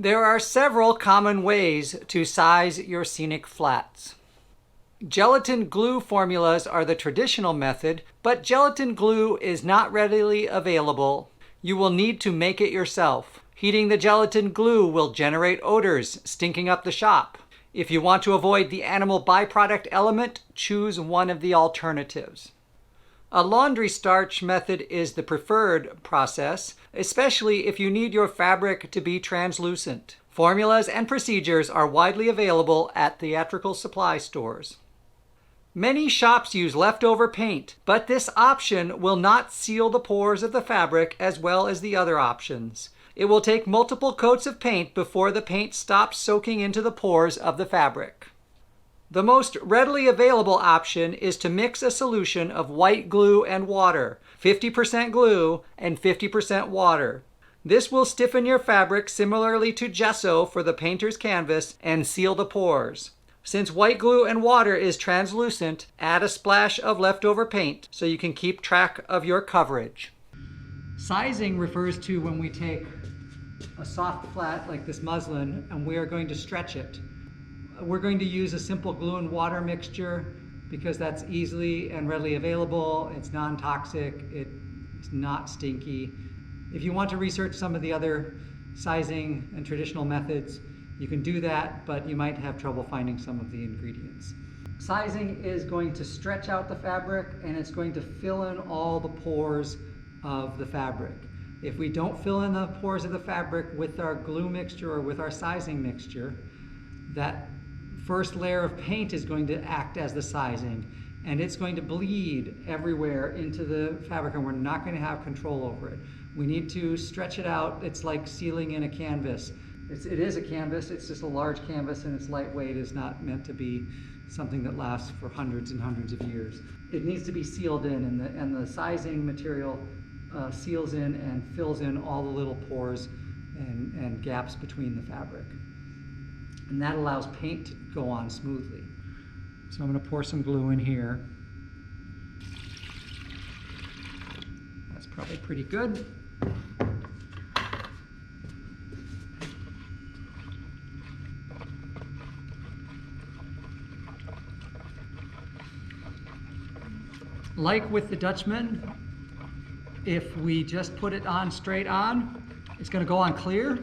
There are several common ways to size your scenic flats. Gelatin glue formulas are the traditional method, but gelatin glue is not readily available. You will need to make it yourself. Heating the gelatin glue will generate odors, stinking up the shop. If you want to avoid the animal byproduct element, choose one of the alternatives. A laundry starch method is the preferred process, especially if you need your fabric to be translucent. Formulas and procedures are widely available at theatrical supply stores. Many shops use leftover paint, but this option will not seal the pores of the fabric as well as the other options. It will take multiple coats of paint before the paint stops soaking into the pores of the fabric. The most readily available option is to mix a solution of white glue and water, 50% glue and 50% water. This will stiffen your fabric similarly to gesso for the painter's canvas and seal the pores. Since white glue and water is translucent, add a splash of leftover paint so you can keep track of your coverage. Sizing refers to when we take a soft flat like this muslin and we are going to stretch it. We're going to use a simple glue and water mixture because that's easily and readily available. It's non-toxic, it's not stinky. If you want to research some of the other sizing and traditional methods, you can do that, but you might have trouble finding some of the ingredients. Sizing is going to stretch out the fabric and it's going to fill in all the pores of the fabric. If we don't fill in the pores of the fabric with our glue mixture or with our sizing mixture, that first layer of paint is going to act as the sizing and it's going to bleed everywhere into the fabric and we're not going to have control over it. We need to stretch it out. It's like sealing in a canvas. It is a canvas, it's just a large canvas and it's lightweight. It's not meant to be something that lasts for hundreds and hundreds of years. It needs to be sealed in and the sizing material seals in and fills in all the little pores and gaps between the fabric. And that allows paint to go on smoothly. So I'm going to pour some glue in here. That's probably pretty good. Like with the Dutchman, if we just put it on straight on, it's going to go on clear,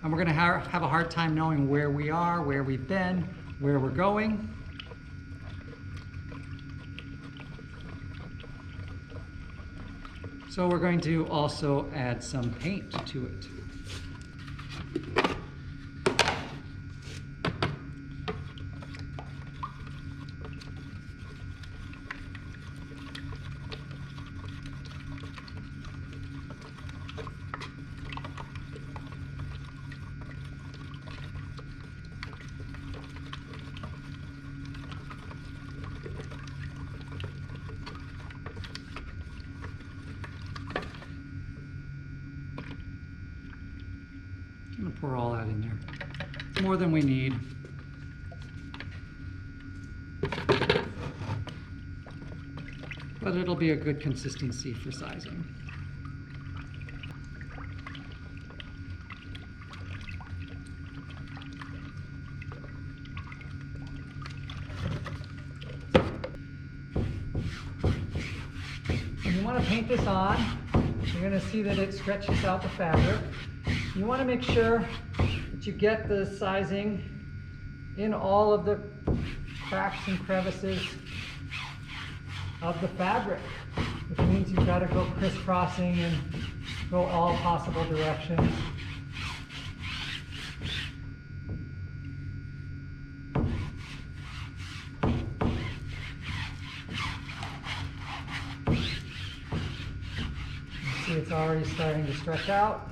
and we're going to have a hard time knowing where we are, where we've been, where we're going. So we're going to also add some paint to it. I'm going to pour all that in there. It's more than we need. But it'll be a good consistency for sizing. When you want to paint this on, you're going to see that it stretches out the fabric. You want to make sure that you get the sizing in all of the cracks and crevices of the fabric, which means you've got to go crisscrossing and go all possible directions. See, it's already starting to stretch out.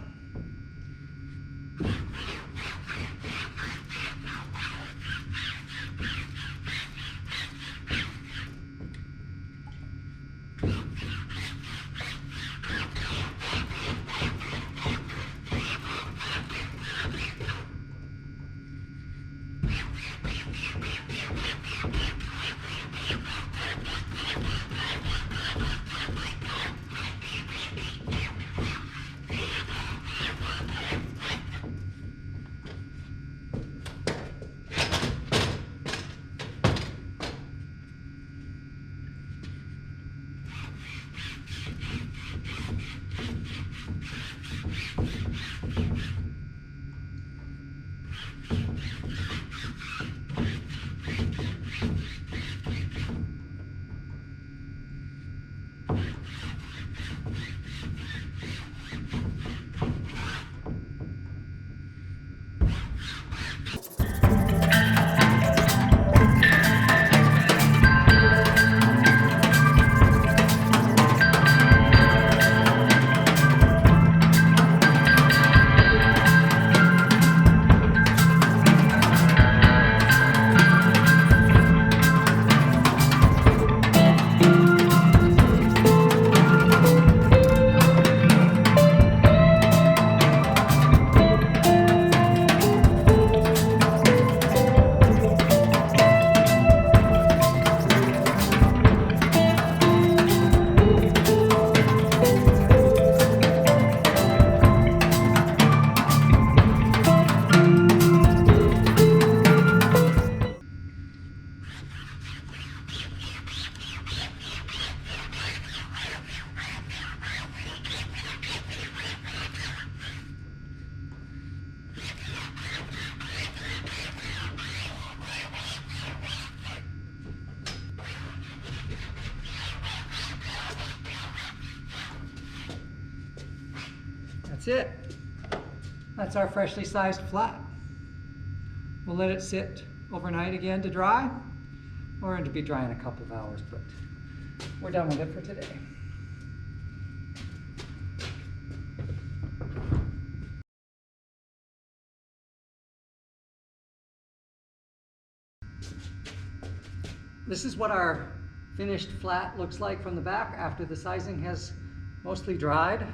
That's it. That's our freshly sized flat. We'll let it sit overnight again to dry, or it'll be dry in a couple of hours, but we're done with it for today. This is what our finished flat looks like from the back after the sizing has mostly dried.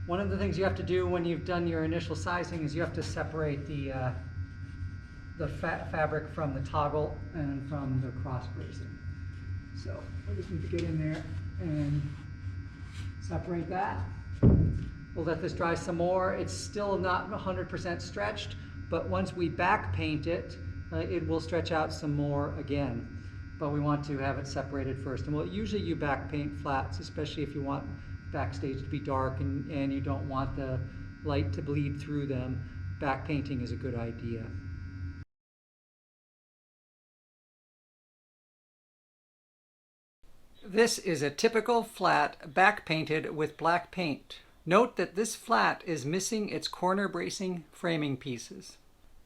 One of the things you have to do when you've done your initial sizing is you have to separate the fabric from the toggle and from the cross bracing. So we just need to get in there and separate that. We'll let this dry some more. It's still not 100% stretched, but once we back paint it, it will stretch out some more again. But we want to have it separated first. And usually you back paint flats, especially if you want backstage to be dark and you don't want the light to bleed through them. Back painting is a good idea. This is a typical flat back painted with black paint. Note that this flat is missing its corner bracing framing pieces.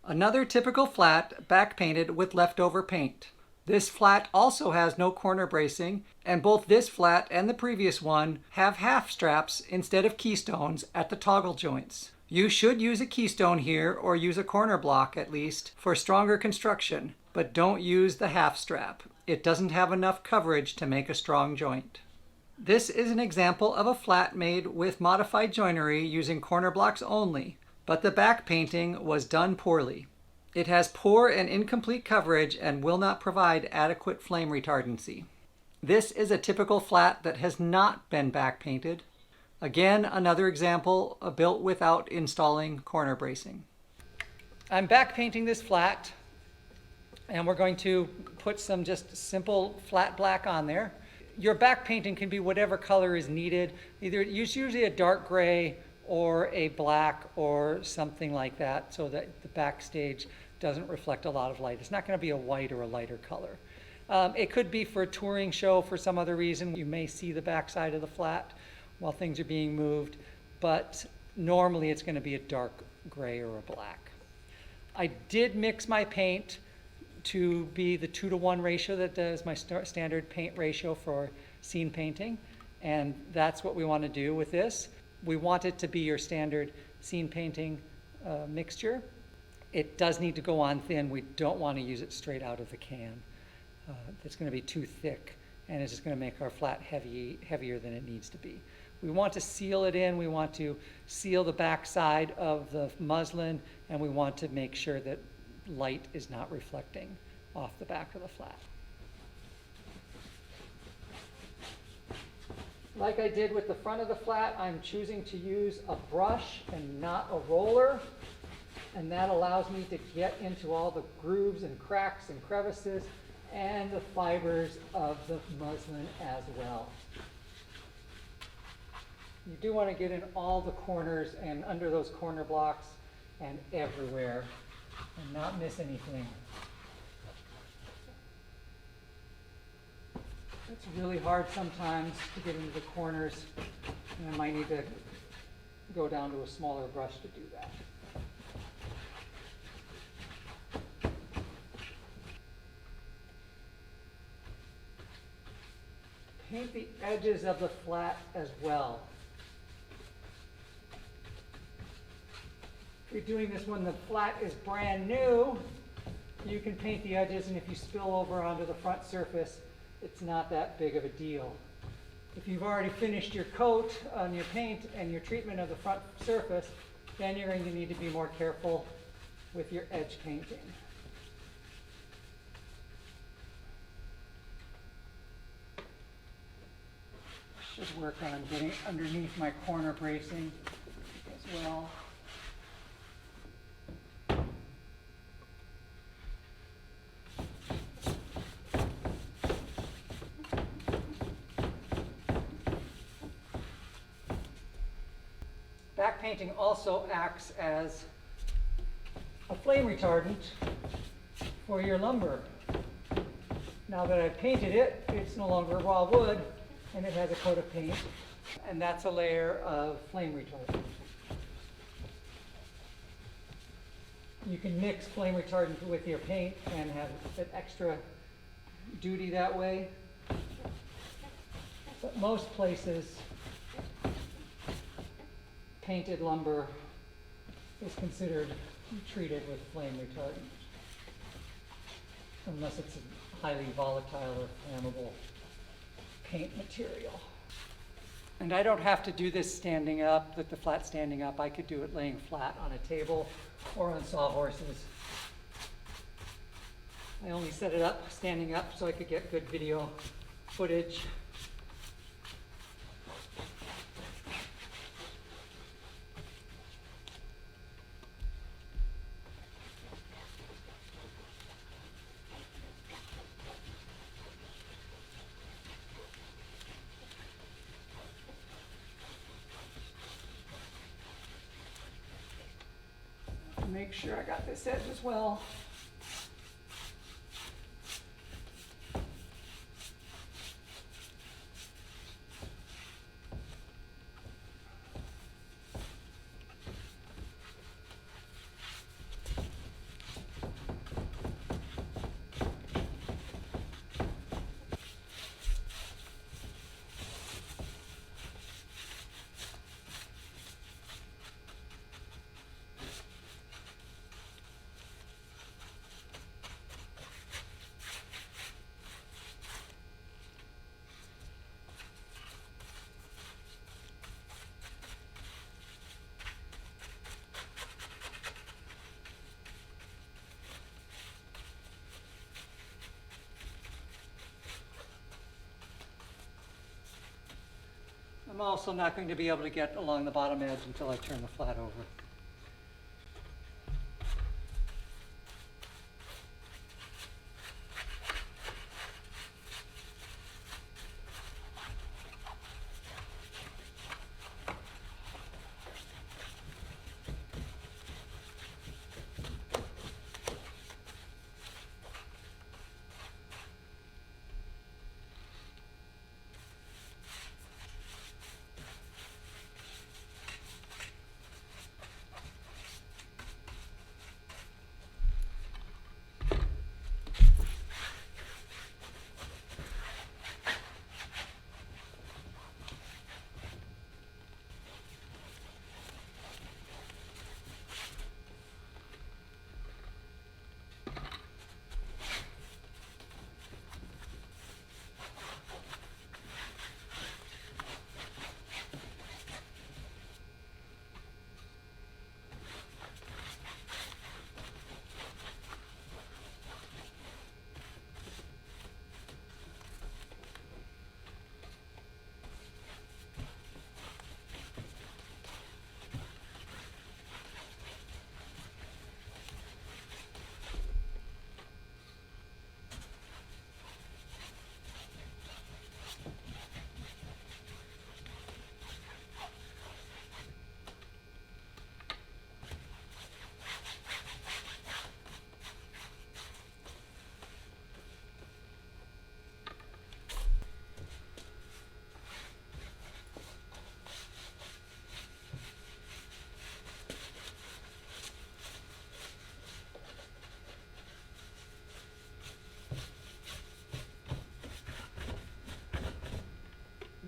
Another typical flat back painted with leftover paint. This flat also has no corner bracing, and both this flat and the previous one have half straps instead of keystones at the toggle joints. You should use a keystone here, or use a corner block at least, for stronger construction, but don't use the half strap. It doesn't have enough coverage to make a strong joint. This is an example of a flat made with modified joinery using corner blocks only, but the back painting was done poorly. It has poor and incomplete coverage and will not provide adequate flame retardancy. This is a typical flat that has not been back painted. Again, another example built without installing corner bracing. I'm back painting this flat, and we're going to put some just simple flat black on there. Your back painting can be whatever color is needed. It's usually a dark gray or a black or something like that, so that the backstage doesn't reflect a lot of light. It's not going to be a white or a lighter color. It could be for a touring show for some other reason. You may see the backside of the flat while things are being moved, but normally it's going to be a dark gray or a black. I did mix my paint to be the 2-to-1 ratio that is my standard paint ratio for scene painting, and that's what we want to do with this. We want it to be your standard scene painting mixture. It does need to go on thin. We don't want to use it straight out of the can. It's going to be too thick, and it's just going to make our flat heavier than it needs to be. We want to seal it in. We want to seal the back side of the muslin, and we want to make sure that light is not reflecting off the back of the flat. Like I did with the front of the flat, I'm choosing to use a brush and not a roller, and that allows me to get into all the grooves and cracks and crevices and the fibers of the muslin as well. You do want to get in all the corners and under those corner blocks and everywhere and not miss anything. It's really hard sometimes to get into the corners, and I might need to go down to a smaller brush to do that. Paint the edges of the flat as well. If you're doing this when the flat is brand new, you can paint the edges, and if you spill over onto the front surface, it's not that big of a deal. If you've already finished your coat on your paint and your treatment of the front surface, then you're going to need to be more careful with your edge painting. Should work on getting underneath my corner bracing as well. Back painting also acts as a flame retardant for your lumber. Now that I've painted it, it's no longer raw wood, and it has a coat of paint, and that's a layer of flame retardant. You can mix flame retardant with your paint and have an extra duty that way. But most places, painted lumber is considered treated with flame retardant, unless it's a highly volatile or flammable paint material. And I don't have to do this standing up, with the flat standing up. I could do it laying flat on a table or on sawhorses. I only set it up standing up so I could get good video footage. Make sure I got this edge as well. I'm also not going to be able to get along the bottom edge until I turn the flat over.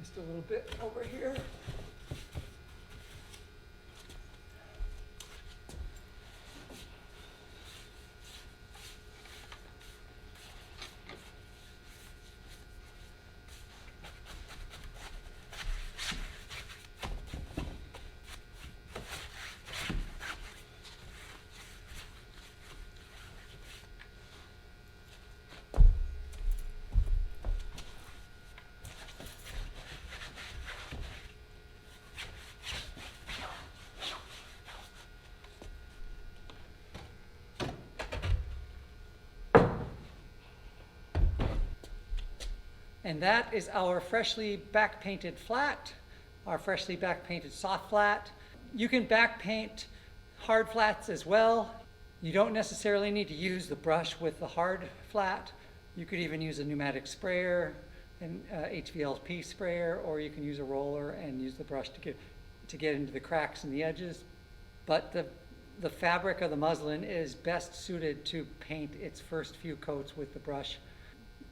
Just a little bit over here. And that is our freshly back painted flat, our freshly back painted soft flat. You can back paint hard flats as well. You don't necessarily need to use the brush with the hard flat. You could even use a pneumatic sprayer, an HVLP sprayer, or you can use a roller and use the brush to get into the cracks and the edges. But the fabric of the muslin is best suited to paint its first few coats with the brush.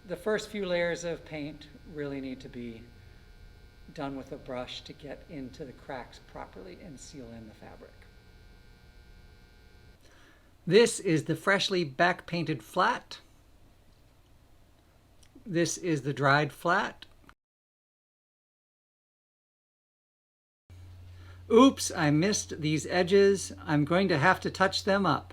The first few layers of paint really need to be done with a brush to get into the cracks properly and seal in the fabric. This is the freshly back painted flat. This is the dried flat. Oops, I missed these edges. I'm going to have to touch them up.